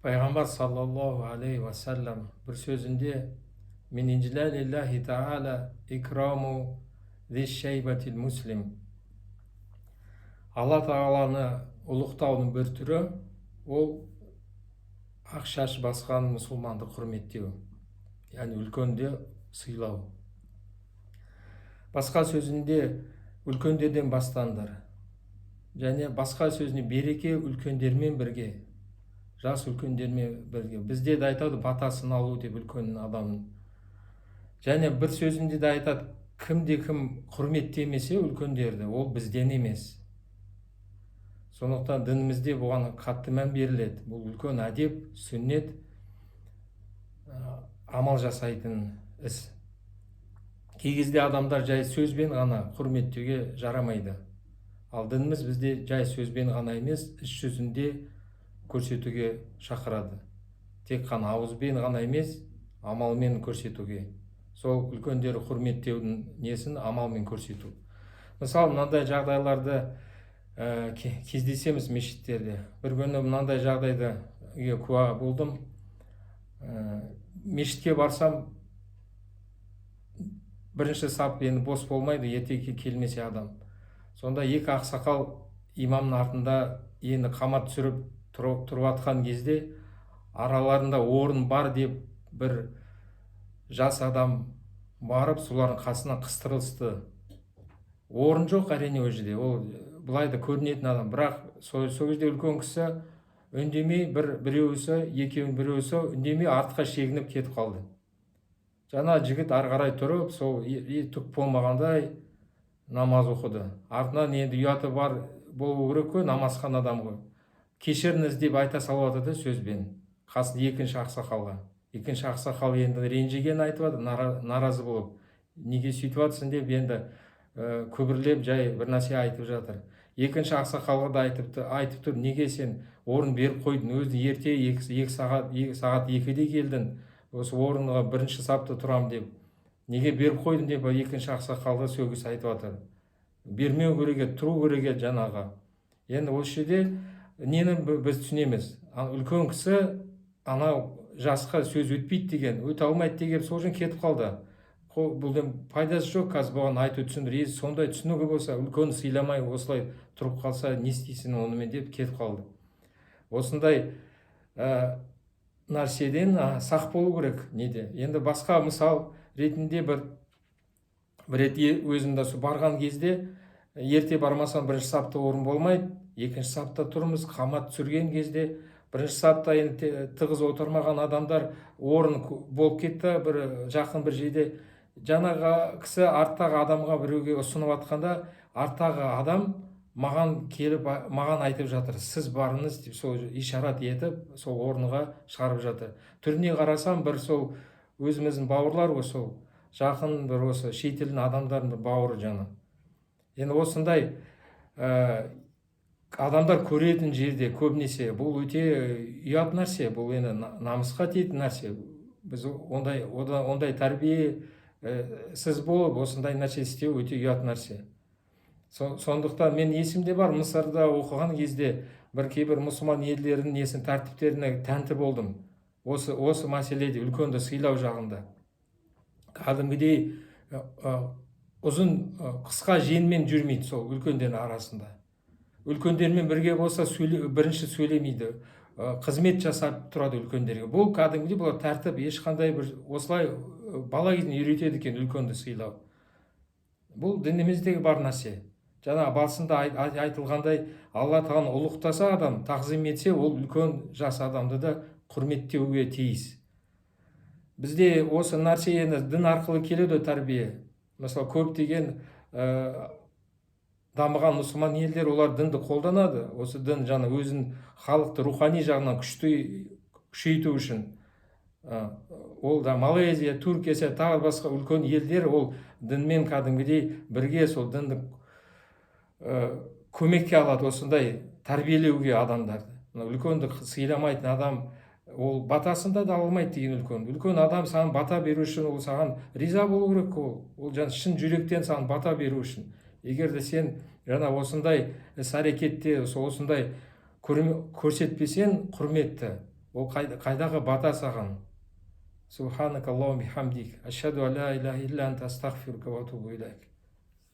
Пайғамбар саллаллаху алейхи вассалам бір сөзінде min iclalillahi ta'ala ikramu зиш-шайбатил муслим. Алла тағаланы ұлықтаудың бір түрі ол ақ шаш басқан мұсылманды құрметтеу, яғни үлкенде сыйлау. Басқа сөзінде үлкендерден бастаңдар, және басқа сөзіне береке үлкендермен бірге, жас үлкендермен бірге. Бізде де айтады батасын алу деп үлкен адамның. Және бір сөзінде де айтады, кім құрметтемесе үлкендерді, ол бізден емес. Сондықтан дінімізде бұған қатты мән беріледі. Бұл үлкен әдеп, сүннет, амал жасайтын іс. Кей кезде адамдар жай сөзбен ғана құрметтеуге жарамайды. Ал дініміз бізде жай сөзбен ғана емес, іс жүзінде көрсетуге шақырады. Тек қана ауызбен ғана емес, амалмен көрсетуге. Сол үлкендері құрметтеудің несін амалмен көрсету. Мысалы, мынандай жағдайларды кездесеміз мешіттерде. Бір күні мынандай жағдайда куә болдым. Мешітке барсам, бірінші сап енді бос болмайды, ертеге келмесе адам. Сонда екі ақсақал имамның артында енді қамат түсіріп тұрып атқан кезде араларында орын бар деп бір жас адам барып солардың қасына қыстырылысты. Орын жоқ әрине ол жерде, ол былай да көрінетін адам, бірақ сол кезде үлкен кісі үндемей, біреуісі үндемей артқа шегініп кетіп қалды. Жаңа жігіт ары қарай тұрып, сол түк болмағандай намаз оқыды. Артынан енді ұяты бар болу керек қой, намазхан адам ғой. Кешіріңіз деп айта салып жатыр сөзбен. Қасында екінші ақсақалға. Екінші ақсақал енді ренжіген айтып, наразы болып, неге сөйтіп жатсың деп енді көбірлеп жай бір нәрсе айтып жатыр. Екінші ақсақалға да айтып тұр, неге сен орын беріп қойдың, өзі ерте 2 сағат 2-де келдің, осы орынға бірінші сапта тұрам деп, неге беріп қойдың деп екінші ақсақалға сөгіс айтып жатыр. Бермеу керек, тұру керек жаңаға. Енді осы жерде нені біз түсінеміз? Үлкен кісі анау жасқа сөз өтпейді деген, өте алмайды деген сол үшін кетіп қалды. Бұлдың пайдасы жоқ, қазір бұған айту түсіндір. Сондай түсінігі болса, үлкен сыйламай осылай тұрып қалса, не істейсің онымен деп кетіп қалды. Осындай нәрседен сақ болу керек неде. Енді басқа мысал ретінде бір рет өзімді барған кезде, ерте бармасам бірінші сапта орын болмайды, екінші сапта тұрмыз, қамат түсірген кезде бірінші сапта енді тығыз отырмаған адамдар орын болып кетті, бір жақын бір жерде. Жаңағы кісі арттағы адамға біреуге ұсынып атқанда, арттағы адам маған келіп, маған айтып жатыр, сіз барыңыз деп, сол ишарат етіп, сол орынға шығарып жатыр. Түріне қарасам, бір сол өзіміздің бауырлар, сол жақын бір осы шетелдің адамдардың бауыры жаңа. Енді осындай адамдар көретін жерде көбінесе бұл өте ұят нәрсе, бұл енді намысқа тиетін нәрсе. Біз ондай тәрбие сіз болып, осындай нәрсе істеу өте ұят нәрсе. Сондықтан мен есімде бар, Мысырда оқыған кезде кейбір мұсылман елдерінің несін тәртіптеріне тәнті болдым. Осы мәселеде үлкенді сыйлау жағында. Кәдімгідей ұзын қысқа жеңмен жүрмейді сол үлкендердің арасында. Үлкендермен бірге болса бірінші сөйлемейді, қызмет жасап тұрады үлкендерге. Бұл кәдімгідей бұл тәртіп, ешқандай бір осылай бала кезінен үйретеді екен үлкенді сыйлау. Бұл дініміздегі бар нәрсе. Жаңа басында айтылғандай, Алла тағаланы ұлықтаса адам, тағзим етсе, ол үлкен жас адамды да құрметтеуге тиіс. Бізде осы нәрсе енді дін арқылы келеді тәрбие. Мысалы, көптеген дамыған мұсылман елдер олар дінді қолданады. Осы дін жаңа өзін халықты рухани жағынан күшейту үшін. Ол да Малайзия, Түркия, тағы басқа үлкен елдер ол дінмен кәдімгідей бірге сол дінді көмекке алады, осындай тәрбиелеуге адамдарды. Үлкенді сыйламайтын адам, ол батасында да алмайды деген үлкен. Үлкен адам саған бата беру үшін, ол саған риза болу керек, ол жаңа шын жүректен саған бата беру үшін. Егер де сен жаңа осындай іс-әрекетте осындай көрсетпесең құрметті, ол қайдағы бата саған? Субханакаллахумма бихамдик, ашхаду ан ла илляха илля анта астағфирука ва атубу илайк.